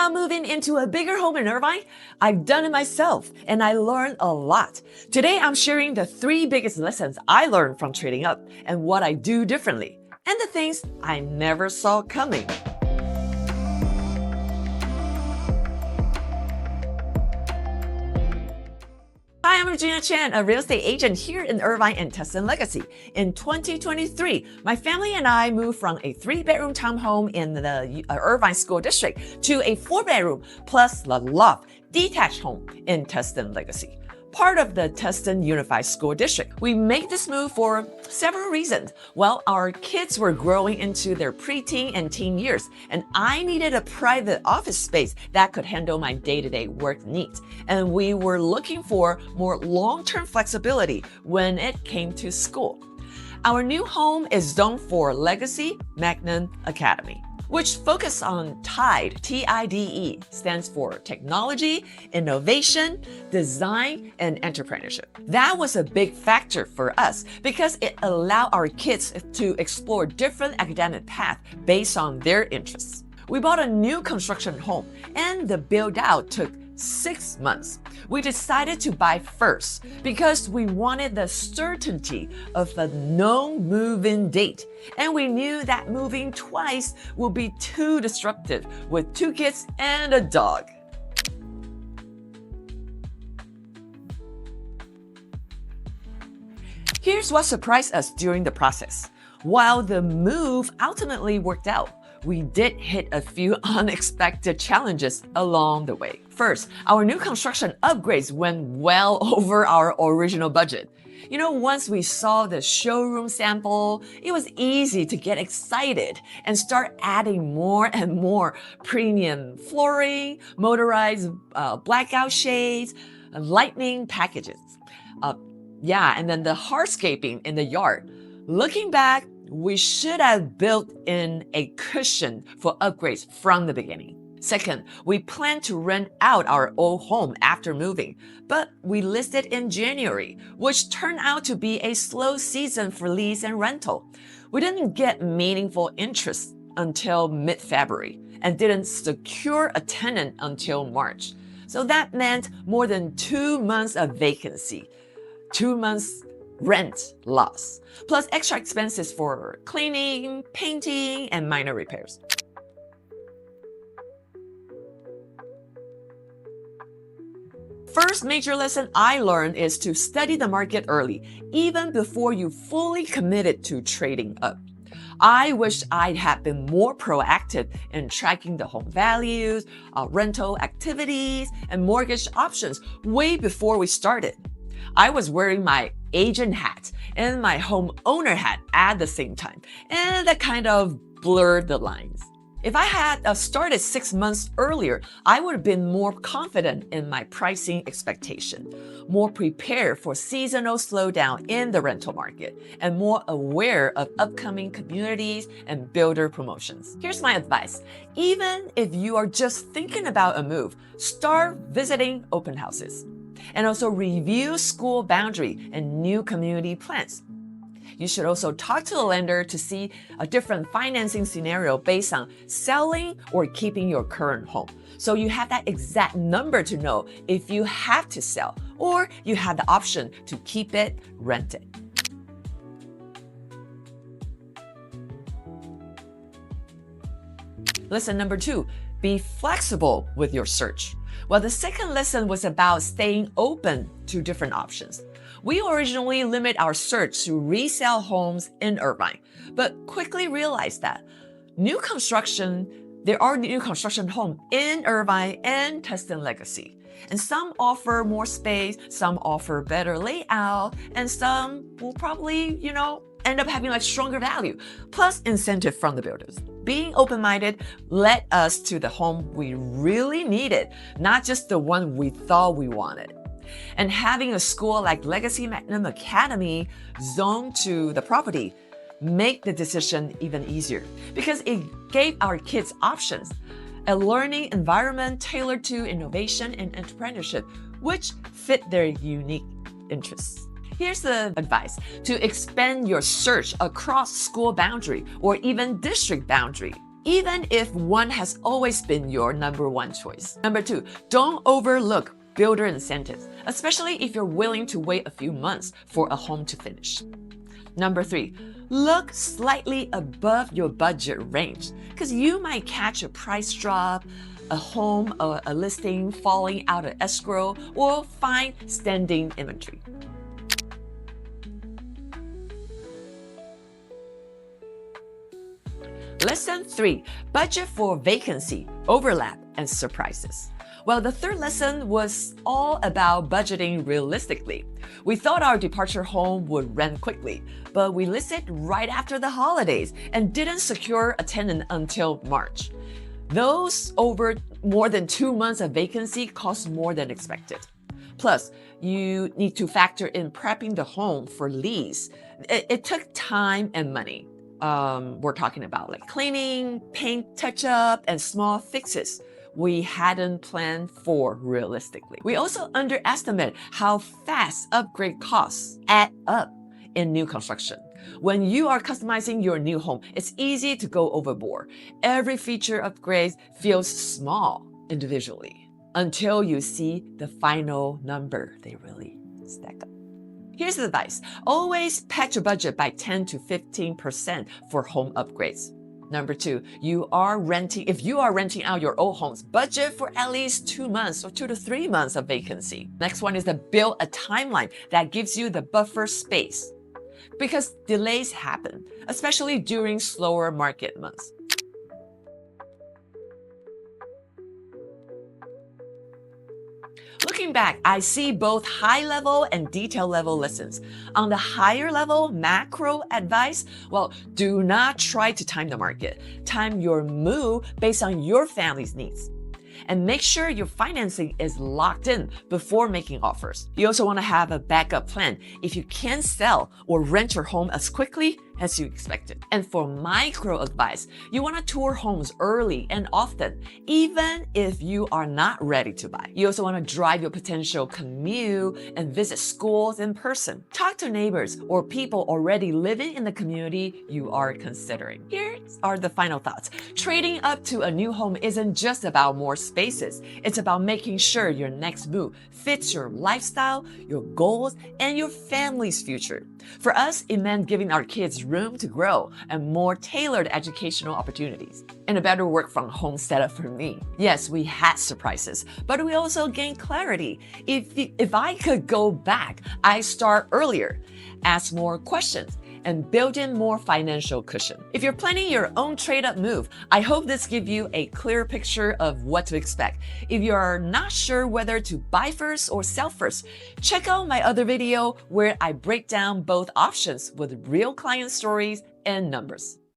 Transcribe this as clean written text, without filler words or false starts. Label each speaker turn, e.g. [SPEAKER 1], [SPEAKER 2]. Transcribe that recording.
[SPEAKER 1] about moving into a bigger home in Irvine? I've done it myself, and I learned a lot. Today, I'm sharing the 3 biggest lessons I learned from trading up and what I do differently, and the things I never saw coming. Hi, I'm Regina Chen, a real estate agent here in Irvine and Tustin Legacy. In 2023, my family and I moved from a 3-bedroom townhome in the Irvine School District to a 4-bedroom plus the loft detached home in Tustin Legacy, part of the Tustin Unified School District. We made this move for several reasons. Well, our kids were growing into their preteen and teen years, and I needed a private office space that could handle my day-to-day work needs. And we were looking for more long-term flexibility when it came to school. Our new home is zoned for Legacy Magnet Academy, which focus on TIDE, T-I-D-E, stands for Technology, Innovation, Design, and Entrepreneurship. That was a big factor for us because it allowed our kids to explore different academic paths based on their interests. We bought a new construction home, and the build-out took 6 months. We decided to buy first because we wanted the certainty of a known move-in date, and we knew that moving twice would be too disruptive with 2 kids and a dog. Here's what surprised us during the process. While the move ultimately worked out, we did hit a few unexpected challenges along the way. First, our new construction upgrades went well over our original budget. Once we saw the showroom sample, it was easy to get excited and start adding more and more premium flooring, motorized blackout shades, lighting packages. And then the hardscaping in the yard. Looking back, we should have built in a cushion for upgrades from the beginning. Second, we planned to rent out our old home after moving, but we listed in January, which turned out to be a slow season for lease and rental. We didn't get meaningful interest until mid-February and didn't secure a tenant until March. So that meant more than 2 months of vacancy, 2 months rent loss, plus extra expenses for cleaning, painting, and minor repairs. First major lesson I learned is to study the market early, even before you fully committed to trading up. I wish I had been more proactive in tracking the home values, rental activities, and mortgage options way before we started. I was wearing my agent hat and my homeowner hat at the same time, and that kind of blurred the lines. If I had started 6 months earlier, I would have been more confident in my pricing expectation, more prepared for seasonal slowdown in the rental market, and more aware of upcoming communities and builder promotions. Here's my advice. Even if you are just thinking about a move, start visiting open houses. And also review school boundary and new community plans. You should also talk to the lender to see a different financing scenario based on selling or keeping your current home. So you have that exact number to know if you have to sell or you have the option to keep it rented. Lesson number 2, be flexible with your search. Well, the second lesson was about staying open to different options. We originally limit our search to resale homes in Irvine, but quickly realized that there are new construction homes in Irvine and Tustin Legacy. And some offer more space, some offer better layout, and some will probably, end up having stronger value, plus incentive from the builders. Being open-minded led us to the home we really needed, not just the one we thought we wanted. And having a school like Legacy Magnet Academy zoned to the property made the decision even easier because it gave our kids options, a learning environment tailored to innovation and entrepreneurship, which fit their unique interests. Here's the advice: to expand your search across school boundary or even district boundary. even if one has always been your number one choice. Number 2, don't overlook builder incentives, especially if you're willing to wait a few months for a home to finish. Number 3, look slightly above your budget range because you might catch a price drop, a home or a listing falling out of escrow, or find standing inventory. Lesson 3, budget for vacancy, overlap, and surprises. Well, the third lesson was all about budgeting realistically. We thought our departure home would rent quickly, but we listed right after the holidays and didn't secure a tenant until March. Those over more than 2 months of vacancy cost more than expected. Plus, you need to factor in prepping the home for lease. It took time and money. We're talking about like cleaning, paint touch-up, and small fixes we hadn't planned for realistically. We also underestimate how fast upgrade costs add up in new construction. When you are customizing your new home, it's easy to go overboard. Every feature upgrade feels small individually until you see the final number. They really stack up. Here's the advice. Always pad your budget by 10 to 15% for home upgrades. Number 2, if you are renting out your old homes, budget for at least 2 months or 2 to 3 months of vacancy. Next one is to build a timeline that gives you the buffer space because delays happen, especially during slower market months. Looking back, I see both high-level and detail-level lessons. On the higher level, macro advice, well, do not try to time the market. Time your move based on your family's needs. And make sure your financing is locked in before making offers. You also want to have a backup plan if you can't sell or rent your home as quickly as you expected. And for micro advice, you want to tour homes early and often, even if you are not ready to buy. You also want to drive your potential commute and visit schools in person. Talk to neighbors or people already living in the community you are considering. Here are the final thoughts. Trading up to a new home isn't just about more spaces. It's about making sure your next move fits your lifestyle, your goals, and your family's future. For us, it meant giving our kids room to grow and more tailored educational opportunities, and a better work from home setup for me. Yes, we had surprises, but we also gained clarity. If I could go back, I'd start earlier, ask more questions, and build in more financial cushion. If you're planning your own trade-up move, I hope this gives you a clear picture of what to expect. If you're not sure whether to buy first or sell first, check out my other video where I break down both options with real client stories and numbers.